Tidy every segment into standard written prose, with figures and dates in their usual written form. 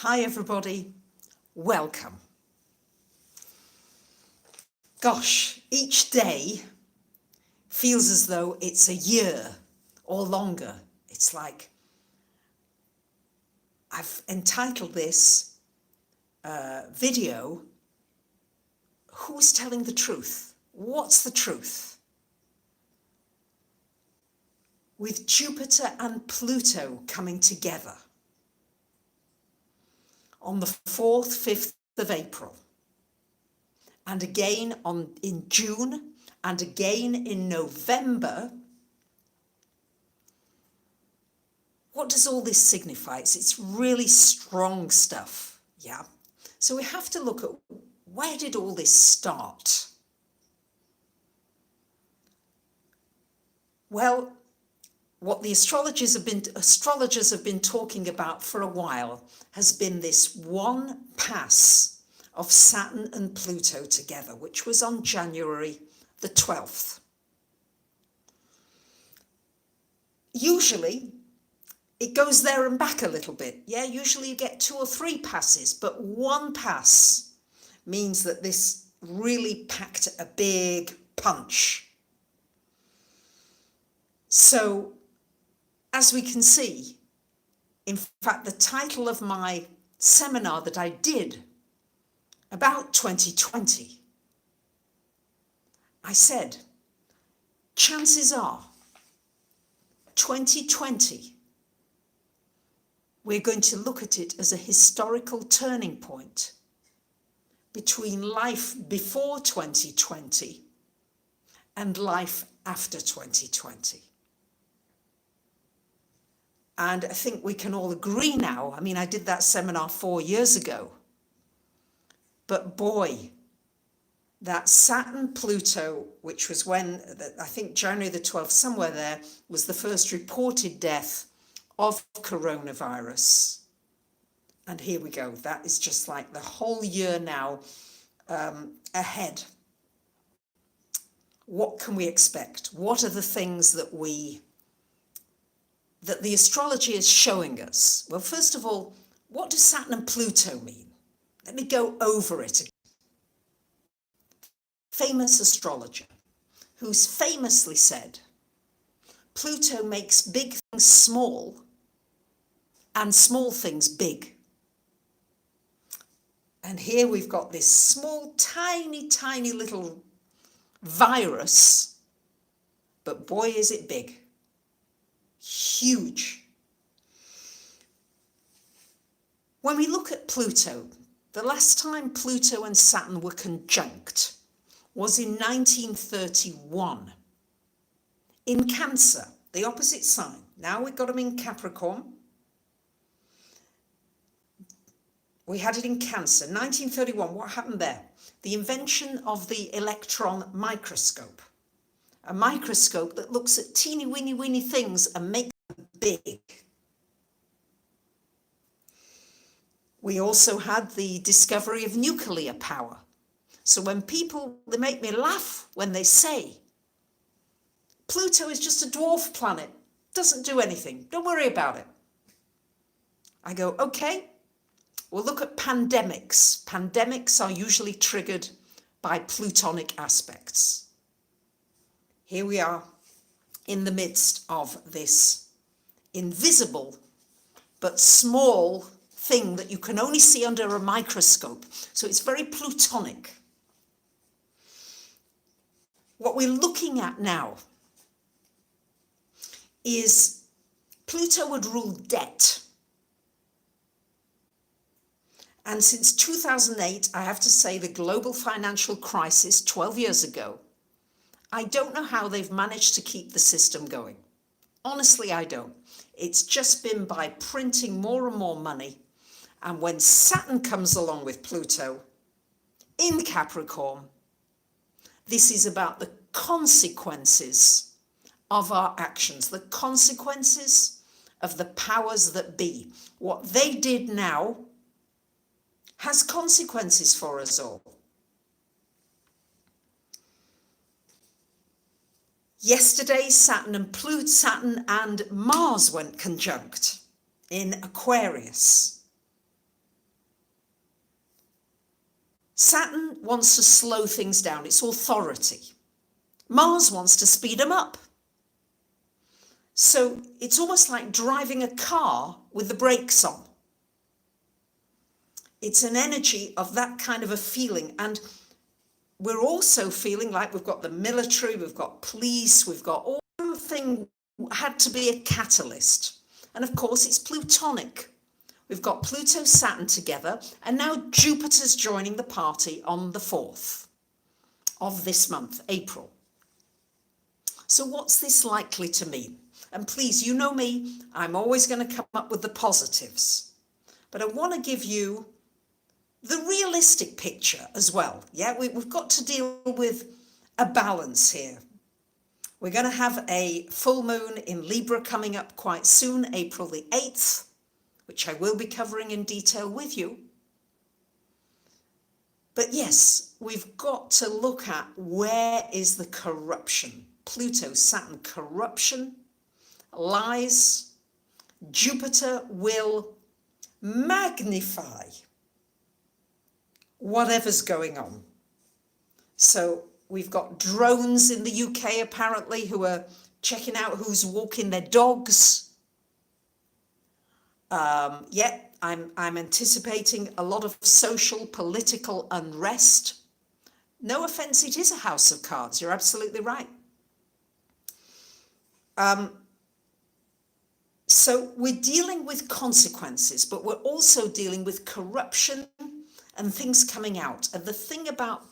Hi everybody, welcome. Gosh, each day feels as though it's a year or longer. It's like I've entitled this video, Who's Telling the Truth? What's the truth? With Jupiter and Pluto coming together on the 4th, 5th of April, and again in June, and again in November. What does all this signify? It's really strong stuff, yeah? So we have to look at, where did all this start? Well, what the astrologers have been talking about for a while has been this one pass of Saturn and Pluto together, which was on January the 12th. Usually it goes there and back a little bit. Yeah, usually you get 2 or 3 passes, but one pass means that this really packed a big punch. So, as we can see, in fact, the title of my seminar that I did about 2020, I said, chances are 2020, we're going to look at it as a historical turning point between life before 2020 and life after 2020. And I think we can all agree now. I mean, I did that seminar 4 years ago. But boy, that Saturn-Pluto, which was when, I think January the 12th, somewhere there, was the first reported death of coronavirus. And here we go. That is just like the whole year now ahead. What can we expect? What are the things that the astrology is showing us? Well, first of all, what does Saturn and Pluto mean? Let me go over it again. Famous astrologer who's famously said, Pluto makes big things small and small things big. And here we've got this small, tiny, tiny little virus, but boy, is it big. Huge. When we look at Pluto, the last time Pluto and Saturn were conjunct was in 1931 in Cancer, the opposite sign. Now we've got them in Capricorn. We had it in Cancer. 1931, what happened there? The invention of the electron microscope. A microscope that looks at teeny weeny things and makes them big. We also had the discovery of nuclear power. So when people, they make me laugh when they say, Pluto is just a dwarf planet, doesn't do anything, don't worry about it. I go, okay, we'll look at pandemics. Pandemics are usually triggered by plutonic aspects. Here we are in the midst of this invisible but small thing that you can only see under a microscope. So it's very plutonic. What we're looking at now is Pluto would rule debt. And since 2008, I have to say the global financial crisis 12 years ago, I don't know how they've managed to keep the system going. Honestly, I don't. It's just been by printing more and more money. And when Saturn comes along with Pluto in Capricorn, this is about the consequences of our actions, the consequences of the powers that be. What they did now has consequences for us all. Yesterday, Saturn and Mars went conjunct in Aquarius. Saturn wants to slow things down. It's authority. Mars wants to speed them up. So it's almost like driving a car with the brakes on. It's an energy of that kind of a feeling. And we're also feeling like we've got the military, we've got police, we've got all thing had to be a catalyst. And of course, it's Plutonic. We've got Pluto, Saturn together, and now Jupiter's joining the party on the 4th of this month, April. So what's this likely to mean? And please, you know me, I'm always going to come up with the positives. But I want to give you the realistic picture as well. Yeah, we've got to deal with a balance here. We're going to have a full moon in Libra coming up quite soon, April the 8th, which I will be covering in detail with you. But yes, we've got to look at where is the corruption. Pluto, Saturn, corruption, lies. Jupiter will magnify whatever's going on. So we've got drones in the UK apparently who are checking out who's walking their dogs. I'm anticipating a lot of social, political unrest. No offense, it is a house of cards. You're absolutely right. So we're dealing with consequences, but we're also dealing with corruption and things coming out. And the thing about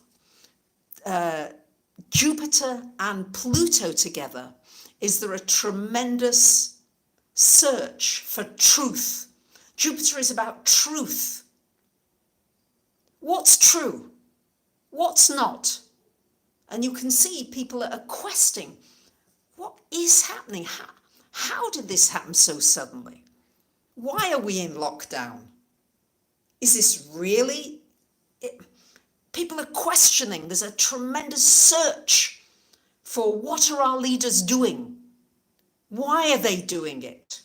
Jupiter and Pluto together is there a tremendous search for truth. Jupiter is about truth. What's true? What's not? And you can see people are questioning, what is happening? How did this happen so suddenly? Why are we in lockdown? Is this really it? People are questioning. There's a tremendous search for what are our leaders doing? Why are they doing it?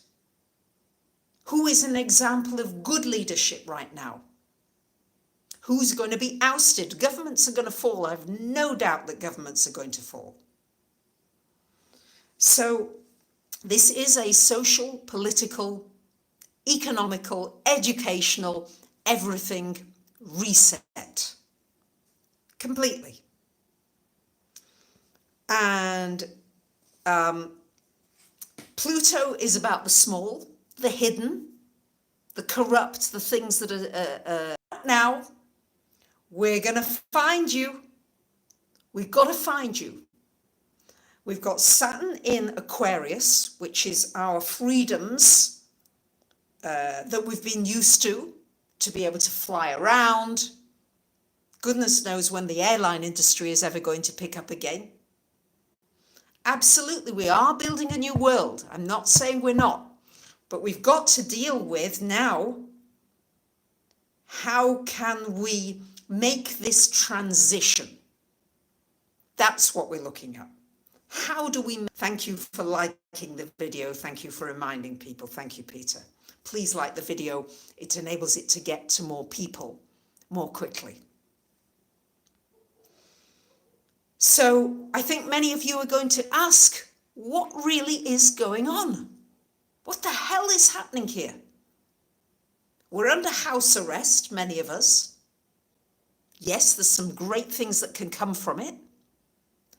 Who is an example of good leadership right now? Who's going to be ousted? Governments are going to fall. I have no doubt that governments are going to fall. So this is a social, political, economical, educational, everything reset. Completely. And Pluto is about the small, the hidden, the corrupt, the things that are now. We're going to find you. We've got to find you. We've got Saturn in Aquarius, which is our freedoms that we've been used to be able to fly around. Goodness knows when the airline industry is ever going to pick up again. Absolutely, we are building a new world. I'm not saying we're not, but we've got to deal with now, how can we make this transition? That's what we're looking at. How do we... Thank you for liking the video. Thank you for reminding people. Thank you, Peter. Please like the video. It enables it to get to more people more quickly. So I think many of you are going to ask, what really is going on? What the hell is happening here? We're under house arrest, many of us. Yes, there's some great things that can come from it.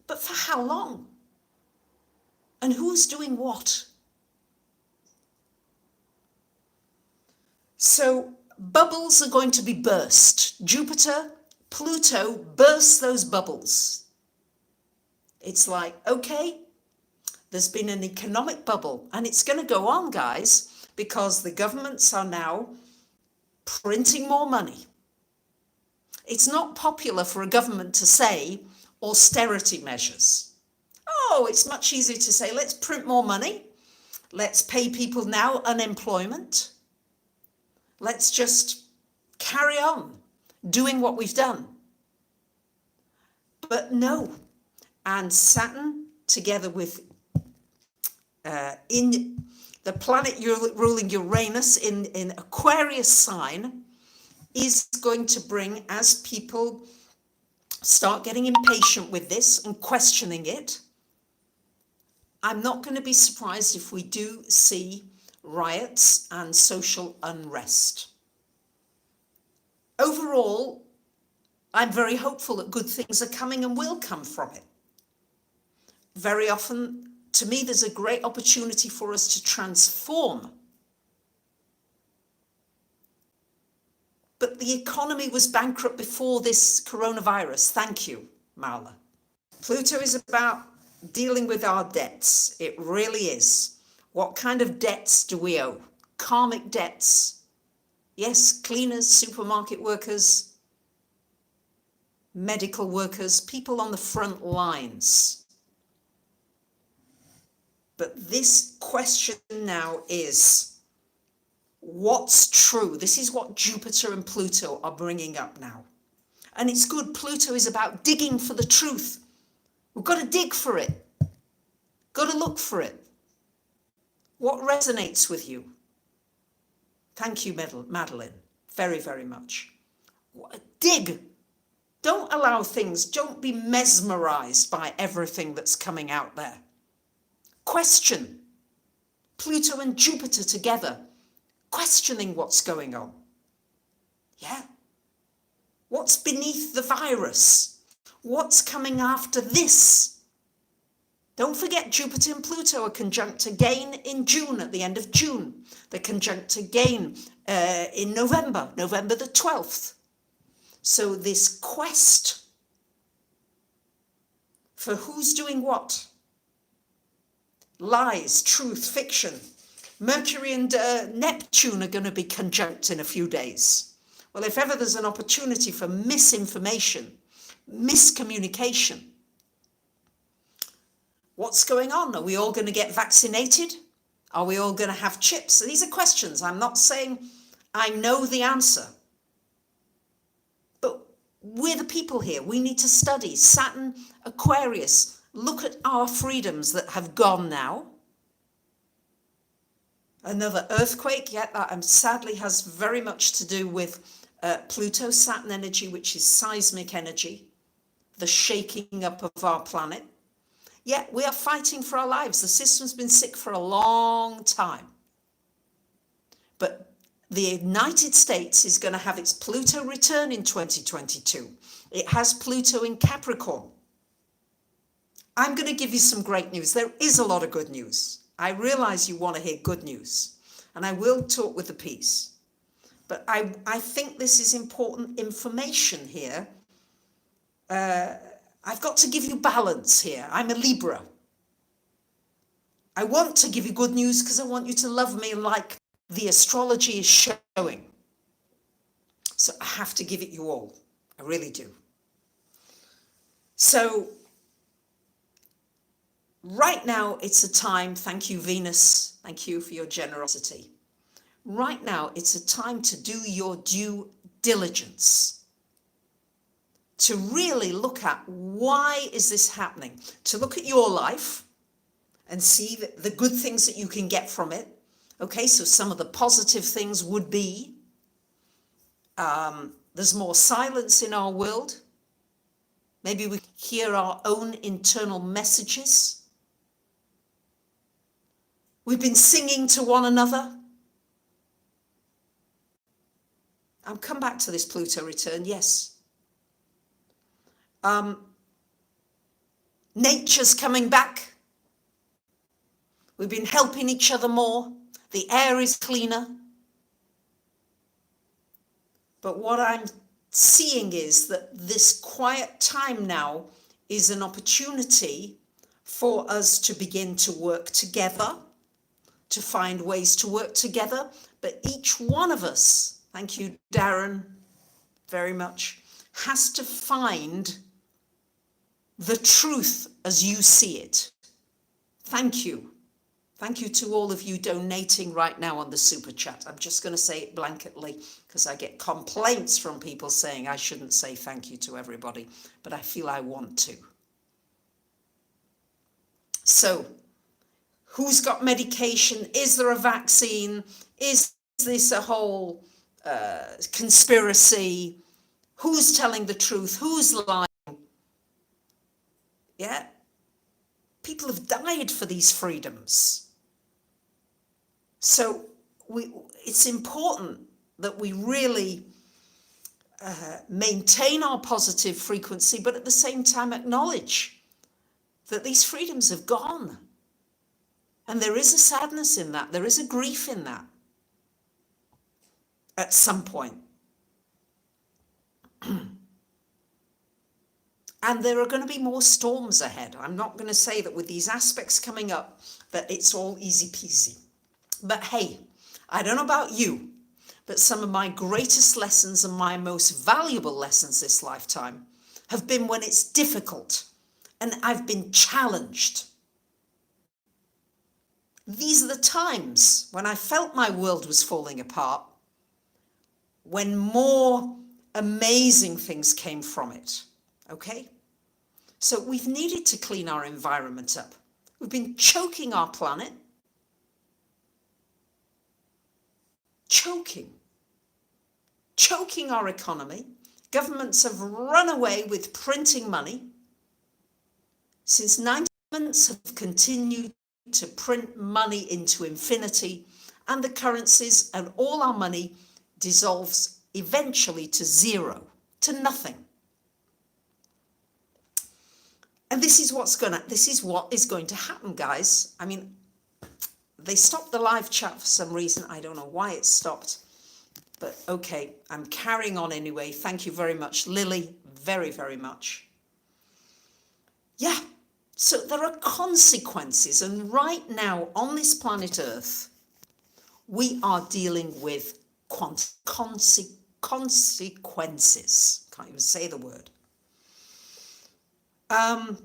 But for how long? And who's doing what? So bubbles are going to be burst. Jupiter, Pluto bursts those bubbles. It's like, okay, there's been an economic bubble and it's going to go on, guys, because the governments are now printing more money. It's not popular for a government to say austerity measures. Oh, it's much easier to say, let's print more money. Let's pay people now unemployment. Let's just carry on doing what we've done. But no. And Saturn, together with in the planet ruling Uranus in Aquarius sign, is going to bring, as people start getting impatient with this and questioning it, I'm not going to be surprised if we do see riots and social unrest. Overall, I'm very hopeful that good things are coming and will come from it. Very often, to me, there's a great opportunity for us to transform. But the economy was bankrupt before this coronavirus. Thank you, Marla. Pluto is about dealing with our debts. It really is. What kind of debts do we owe? Karmic debts. Yes, cleaners, supermarket workers, medical workers, people on the front lines. But this question now is, what's true? This is what Jupiter and Pluto are bringing up now. And it's good. Pluto is about digging for the truth. We've got to dig for it. Got to look for it. What resonates with you? Thank you, Madeline, very, very much. Dig. Don't allow things, don't be mesmerized by everything that's coming out there. Question. Pluto and Jupiter together, questioning what's going on. Yeah. What's beneath the virus? What's coming after this? Don't forget, Jupiter and Pluto are conjunct again in June, at the end of June. They're conjunct again in November the 12th. So this quest for who's doing what, lies, truth, fiction. Mercury and Neptune are going to be conjunct in a few days. Well, if ever there's an opportunity for misinformation, miscommunication, what's going on? Are we all going to get vaccinated? Are we all going to have chips? So these are questions. I'm not saying I know the answer. But we're the people here. We need to study Saturn, Aquarius. Look at our freedoms that have gone now. Another earthquake, yeah, that sadly has very much to do with Pluto, Saturn energy, which is seismic energy, the shaking up of our planet. Yeah, we are fighting for our lives. The system's been sick for a long time. But the United States is going to have its Pluto return in 2022. It has Pluto in Capricorn. I'm going to give you some great news. There is a lot of good news. I realize you want to hear good news, and I will talk with the piece. But I think this is important information here. I've got to give you balance here. I'm a Libra. I want to give you good news because I want you to love me like the astrology is showing. So I have to give it you all. I really do. So right now it's a time, thank you Venus, thank you for your generosity. Right now it's a time to do your due diligence. To really look at why is this happening? To look at your life and see the good things that you can get from it. Okay, so some of the positive things would be, there's more silence in our world. Maybe we hear our own internal messages. We've been singing to one another. I'll come back to this Pluto return, yes. Nature's coming back. We've been helping each other more. The air is cleaner. But what I'm seeing is that this quiet time now is an opportunity for us to begin to work together, to find ways to work together. But each one of us, thank you, Darren, very much, has to find the truth as you see it. Thank you. Thank you to all of you donating right now on the super chat. I'm just going to say it blanketly because I get complaints from people saying I shouldn't say thank you to everybody, but I feel I want to. So, who's got medication? Is there a vaccine? Is this a whole conspiracy, who's telling the truth, who's lying. Yeah, people have died for these freedoms. So it's important that we really maintain our positive frequency, but at the same time acknowledge that these freedoms have gone. And there is a sadness in that. There is a grief in that at some point. And there are going to be more storms ahead. I'm not going to say that with these aspects coming up that it's all easy peasy. But hey, I don't know about you, but some of my greatest lessons and my most valuable lessons this lifetime have been when it's difficult and I've been challenged. These are the times when I felt my world was falling apart, when more amazing things came from it. Okay? So we've needed to clean our environment up. We've been choking our planet. Choking our economy. Governments have run away with printing money. Since 90 governments have continued to print money into infinity, and the currencies and all our money dissolves eventually to zero, to nothing. And this is what is going to happen, guys. I mean, they stopped the live chat for some reason. I don't know why it stopped, but okay, I'm carrying on anyway. Thank you very much, Lily, very, very much. Yeah, so there are consequences, and right now on this planet Earth, we are dealing with consequences. Can't even say the word. And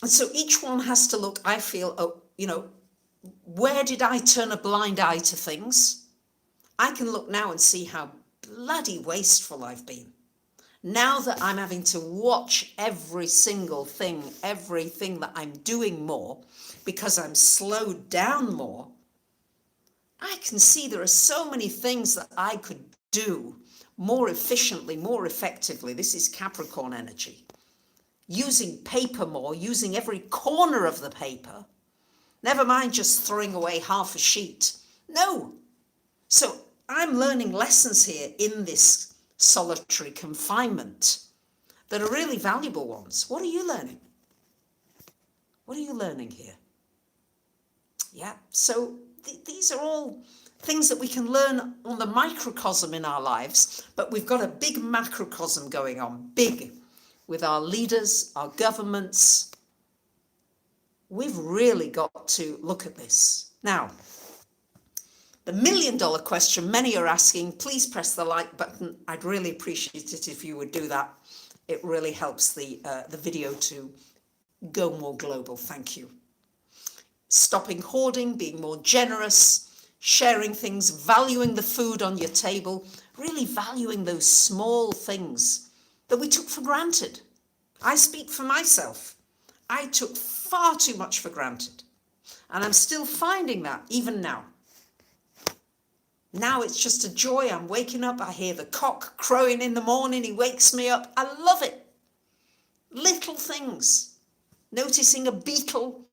so each one has to look, I feel, where did I turn a blind eye to things? I can look now and see how bloody wasteful I've been. Now that I'm having to watch every single thing, everything that I'm doing more, because I'm slowed down more, I can see there are so many things that I could do more efficiently, more effectively. This is Capricorn energy. Using paper more, using every corner of the paper. Never mind just throwing away half a sheet. No. So I'm learning lessons here in this solitary confinement that are really valuable ones. What are you learning? What are you learning here? Yeah, so these are all things that we can learn on the microcosm in our lives, but we've got a big macrocosm going on, big, with our leaders, our governments. We've really got to look at this. Now, the $1 million question many are asking, please press the like button. I'd really appreciate it if you would do that. It really helps the video to go more global. Thank you. Stopping hoarding, being more generous, sharing things, valuing the food on your table, really valuing those small things that we took for granted. I speak for myself. I took far too much for granted. And I'm still finding that even now. Now it's just a joy. I'm waking up. I hear the cock crowing in the morning. He wakes me up. I love it. Little things. Noticing a beetle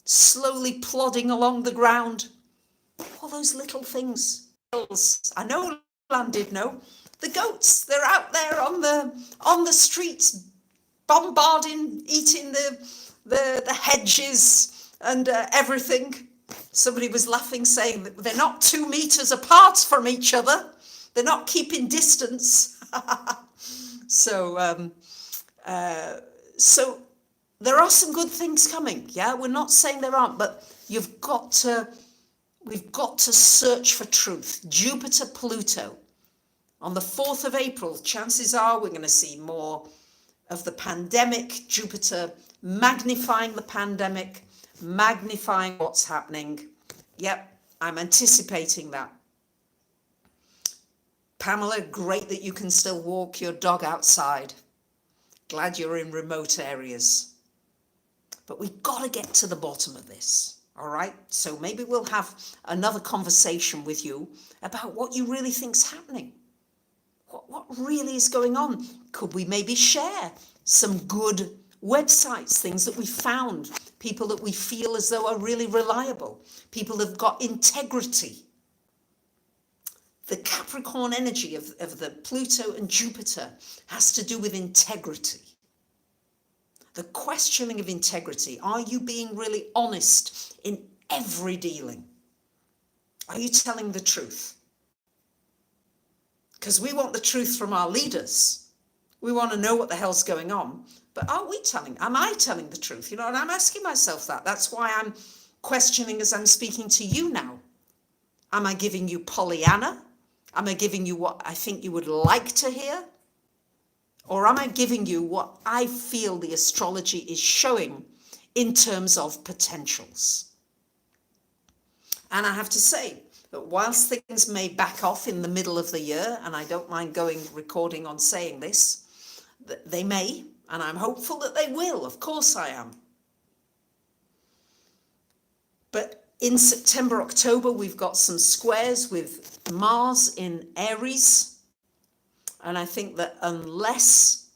slowly plodding along the ground. All those little things. I know landed, no. The goats, they're out there on the streets, bombarding, eating the hedges and everything. Somebody was laughing, saying that they're not 2 meters apart from each other. They're not keeping distance. So there are some good things coming. Yeah, we're not saying there aren't, but we've got to search for truth. Jupiter, Pluto. On the 4th of April, chances are we're going to see more of the pandemic. Jupiter magnifying the pandemic, magnifying what's happening. Yep, I'm anticipating that. Pamela, great that you can still walk your dog outside. Glad you're in remote areas. But we've got to get to the bottom of this. All right, so maybe we'll have another conversation with you about what you really think's happening. What really is going on? Could we maybe share some good websites, things that we found, people that we feel as though are really reliable, people that have got integrity? The Capricorn energy of the Pluto and Jupiter has to do with integrity. The questioning of integrity. Are you being really honest in every dealing? Are you telling the truth? Because we want the truth from our leaders. We want to know what the hell's going on. But am I telling the truth? You know, and I'm asking myself that. That's why I'm questioning as I'm speaking to you now. Am I giving you Pollyanna? Am I giving you what I think you would like to hear? Or am I giving you what I feel the astrology is showing in terms of potentials? And I have to say that whilst things may back off in the middle of the year, and I don't mind recording on saying this, that they may, and I'm hopeful that they will, of course I am. But in September, October, we've got some squares with Mars in Aries. And I think that unless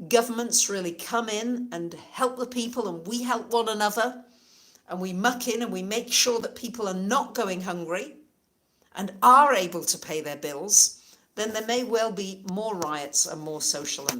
governments really come in and help the people, and we help one another, and we muck in and we make sure that people are not going hungry and are able to pay their bills, then there may well be more riots and more social unrest.